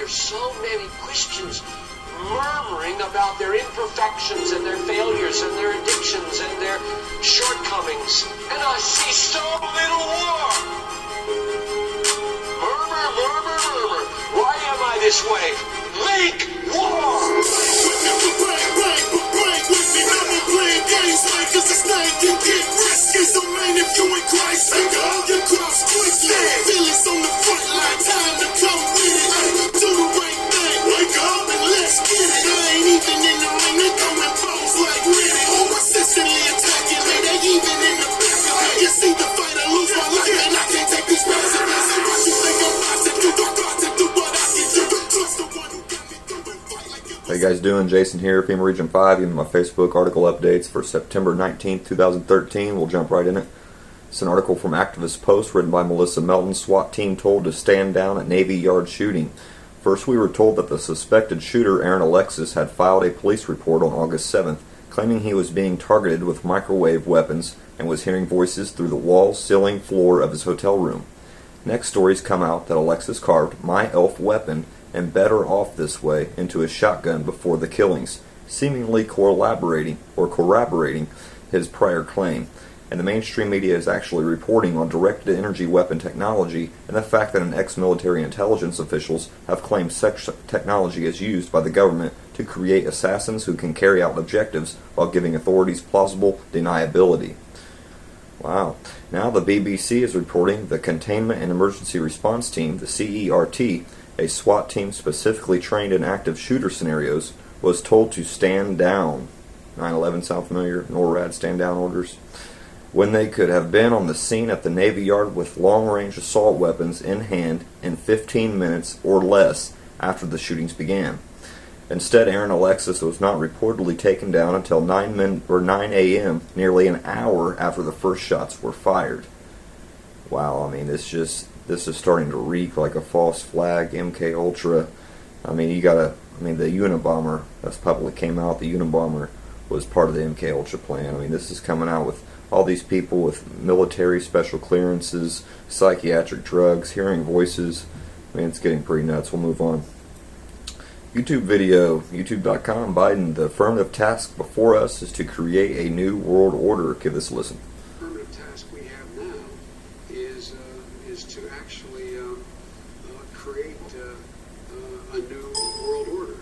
there's so many Christians murmuring about their imperfections and their failures and their addictions and their shortcomings. And I see so little war. Murmur, murmur, murmur. Why am I this way? Make war! So man, if you in Christ, finger on your cross quickly. Feelings on the front line, time to come with it. Do the right thing, wake up and let's get it. I ain't even in the ring, they throwing balls like Riddick. Consistently attacking me, they even in the back of it. You see the fight, I lose my life, and I can't take these precedents. What you think I'm about to do? I got to do what I can do. Trust the one who got me through and fight like it. How you guys doing? Jason here, FEMA Region 5, giving my Facebook article updates for September 19th, 2013. We'll jump right in it. It's an article from Activist Post written by Melissa Melton. SWAT team told to stand down at Navy Yard shooting. First, we were told that the suspected shooter, Aaron Alexis, had filed a police report on August 7th, claiming he was being targeted with microwave weapons and was hearing voices through the wall, ceiling, floor of his hotel room. Next, stories come out that Alexis carved "My Elf Weapon" and "Better Off This Way" into his shotgun before the killings, seemingly corroborating his prior claim. And the mainstream media is actually reporting on directed energy weapon technology and the fact that ex-military intelligence officials have claimed such technology is used by the government to create assassins who can carry out objectives while giving authorities plausible deniability. Wow. Now the BBC is reporting the Containment and Emergency Response Team, the CERT, a SWAT team specifically trained in active shooter scenarios, was told to stand down. 9/11 sound familiar? NORAD stand down orders. When they could have been on the scene at the Navy Yard with long-range assault weapons in hand in 15 minutes or less after the shootings began. Instead, Aaron Alexis was not reportedly taken down until 9 a.m., nearly an hour after the first shots were fired. Wow, I mean, this is starting to reek like a false flag, MK Ultra. I mean, the Unabomber, that's publicly came out, the Unabomber was part of the MK Ultra plan. I mean, this is coming out with all these people with military special clearances, psychiatric drugs, hearing voices. I mean, it's getting pretty nuts. We'll move on. YouTube video, youtube.com, Biden, the affirmative task before us is to create a new world order. Give this a listen. The affirmative task we have now is to actually create a new world order.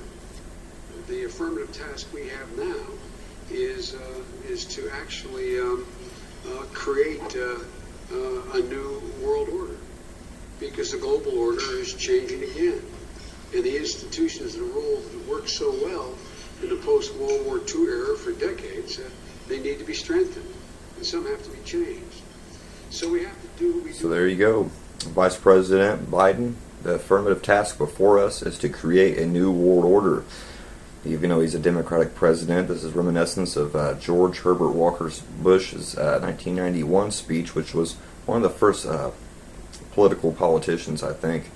The affirmative task we have now is to actually create a new world order, because the global order is changing again, and the institutions and rules that worked so well in the post-World War II era for decades, they need to be strengthened, and some have to be changed. So we have to do what we do. So there you go. Vice President Biden, the affirmative task before us is to create a new world order. Even though he's a Democratic president, this is reminiscent of George Herbert Walker Bush's 1991 speech, which was one of the first political politicians, I think,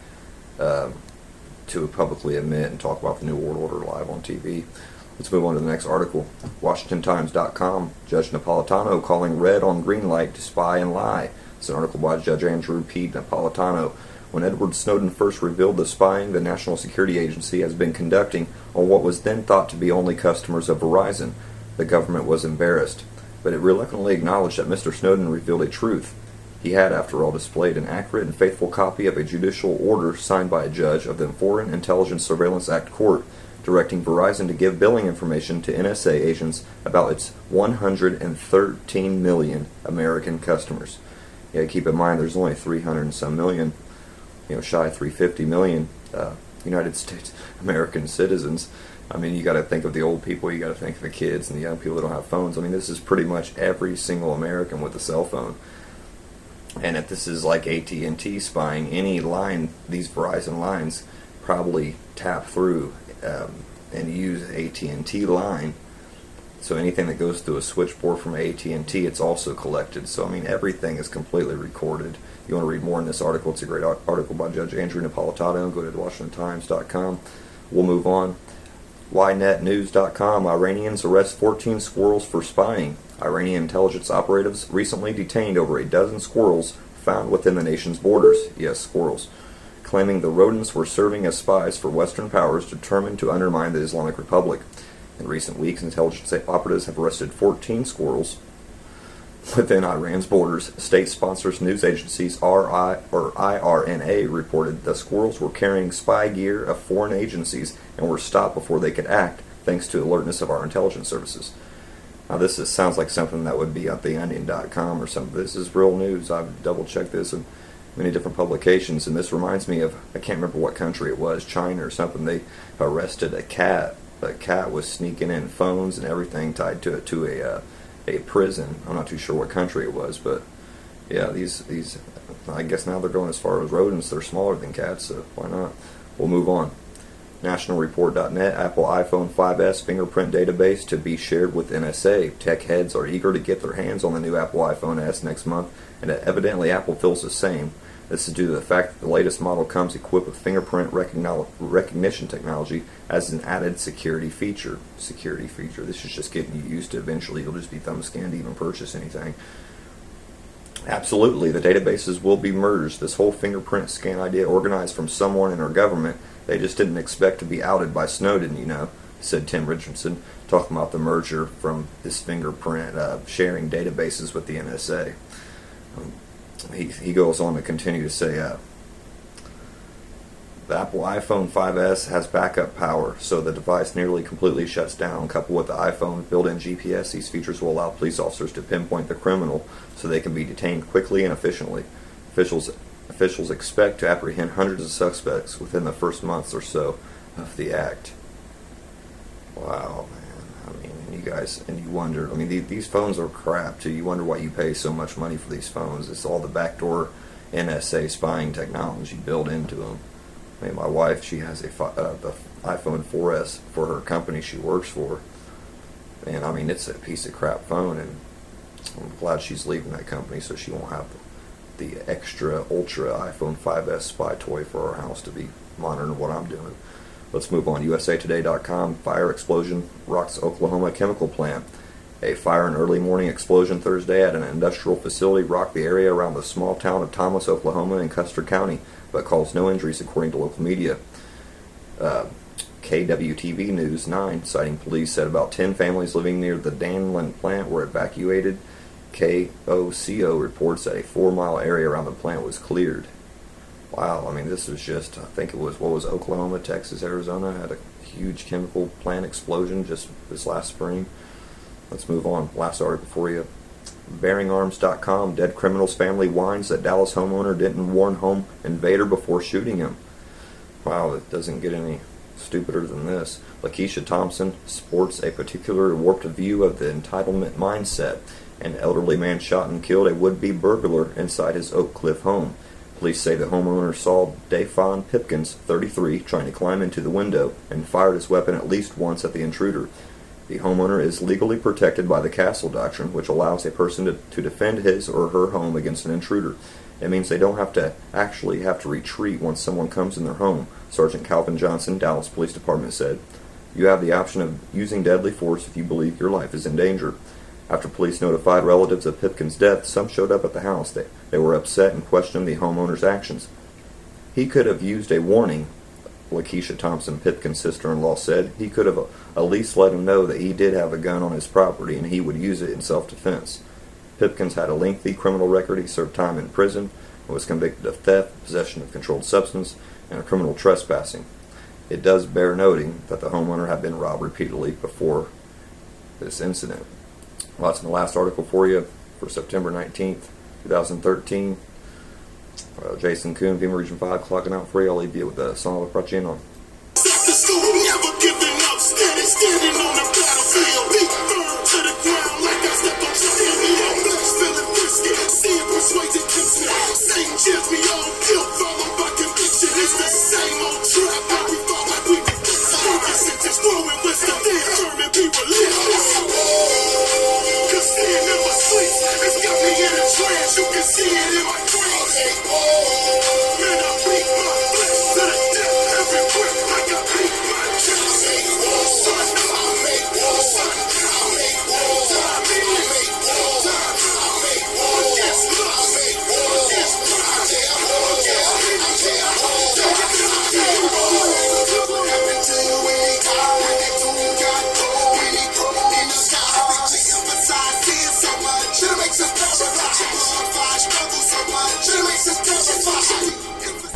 to publicly admit and talk about the New World Order live on TV. Let's move on to the next article. WashingtonTimes.com, Judge Napolitano calling red on green light to spy and lie. It's an article by Judge Andrew P. Napolitano. When Edward Snowden first revealed the spying the National Security Agency has been conducting on what was then thought to be only customers of Verizon, the government was embarrassed. But it reluctantly acknowledged that Mr. Snowden revealed a truth. He had, after all, displayed an accurate and faithful copy of a judicial order signed by a judge of the Foreign Intelligence Surveillance Act court, directing Verizon to give billing information to NSA agents about its 113 million American customers. Yeah, keep in mind there's only 300 and some million, shy 350 million United States American citizens. I mean, you got to think of the old people, you got to think of the kids and the young people that don't have phones. I mean, this is pretty much every single American with a cell phone. And if this is like AT&T spying, any line, these Verizon lines probably tap through and use AT&T line. So anything that goes through a switchboard from AT&T, it's also collected. So, I mean, everything is completely recorded. You want to read more in this article, it's a great article by Judge Andrew Napolitano. Go to WashingtonTimes.com. We'll move on. YNetNews.com, Iranians arrest 14 squirrels for spying. Iranian intelligence operatives recently detained over a dozen squirrels found within the nation's borders. Yes, squirrels. claiming the rodents were serving as spies for Western powers determined to undermine the Islamic Republic. In recent weeks, intelligence operatives have arrested 14 squirrels within Iran's borders. State sponsors news agencies IRNA reported the squirrels were carrying spy gear of foreign agencies and were stopped before they could act, thanks to alertness of our intelligence services. Now, sounds like something that would be at theonion.com or something. This is real news. I've double-checked this in many different publications, and this reminds me of, I can't remember what country it was, China or something. They arrested a cat. A cat was sneaking in phones and everything tied to a prison. I'm not too sure what country it was, but yeah, these I guess now they're going as far as rodents. They're smaller than cats, so why not? We'll move on. NationalReport.net, Apple iPhone 5S fingerprint database to be shared with NSA. Tech heads are eager to get their hands on the new Apple iPhone S next month, and evidently Apple feels the same. This is due to the fact that the latest model comes equipped with fingerprint recognition technology as an added security feature. This is just getting you used to. Eventually you'll just be thumb scanned to even purchase anything. Absolutely, the databases will be merged. This whole fingerprint scan idea organized from someone in our government. They just didn't expect to be outed by Snowden, said Tim Richardson, talking about the merger from this fingerprint sharing databases with the NSA. He goes on to continue to say, the Apple iPhone 5S has backup power, so the device nearly completely shuts down. Coupled with the iPhone built-in GPS, these features will allow police officers to pinpoint the criminal so they can be detained quickly and efficiently. Officials expect to apprehend hundreds of suspects within the first months or so of the act. Wow, man. I mean, you guys, and you wonder, these phones are crap, too. You wonder why you pay so much money for these phones. It's all the backdoor NSA spying technology built into them. My wife, she has the iPhone 4S for her company she works for. And, it's a piece of crap phone, and I'm glad she's leaving that company so she won't have the extra ultra iPhone 5S spy toy for our house to be monitoring what I'm doing. Let's move on. USAToday.com, fire explosion rocks Oklahoma chemical plant. A fire and early morning explosion Thursday at an industrial facility rocked the area around the small town of Thomas, Oklahoma in Custer County, but caused no injuries according to local media. KWTV News 9, citing police, said about 10 families living near the Danlin plant were evacuated. KOCO reports that a 4-mile area around the plant was cleared. Wow, this was just, I think it was, Oklahoma, Texas, Arizona had a huge chemical plant explosion just this last spring. Let's move on. Last article for you. BearingArms.com, dead criminal's family whines that Dallas homeowner didn't warn home invader before shooting him. Wow, it doesn't get any stupider than this. Lakeisha Thompson sports a particular warped view of the entitlement mindset. An elderly man shot and killed a would-be burglar inside his Oak Cliff home. Police say the homeowner saw Dafon Pipkins, 33, trying to climb into the window and fired his weapon at least once at the intruder. The homeowner is legally protected by the Castle Doctrine, which allows a person to defend his or her home against an intruder. It means they don't have to retreat once someone comes in their home, Sergeant Calvin Johnson, Dallas Police Department said. You have the option of using deadly force if you believe your life is in danger. After police notified relatives of Pipkin's death, some showed up at the house. They were upset and questioned the homeowner's actions. He could have used a warning, Lakeisha Thompson, Pipkin's sister-in-law, said. He could have at least let him know that he did have a gun on his property and he would use it in self-defense. Pipkins had a lengthy criminal record. He served time in prison and was convicted of theft, possession of controlled substance, and a criminal trespassing. It does bear noting that the homeowner had been robbed repeatedly before this incident. Well, that's the last article for you for September 19th, 2013. Jason Kuhn, FEMA Region 5, clocking out for you. I'll leave you with a song I brought you in on. Never giving up, steady, standing on the battlefield. Beat firm to the ground like I stepped on champion. Flesh feeling frisky, seeing persuasion keeps me. Same chance me on, guilt followed by conviction. It's the same old trap, how we fall like we can fix it. Focus and just growing wisdom, firm and be relentless. Cause seeing never sleeps, it's got me in a trance. You can see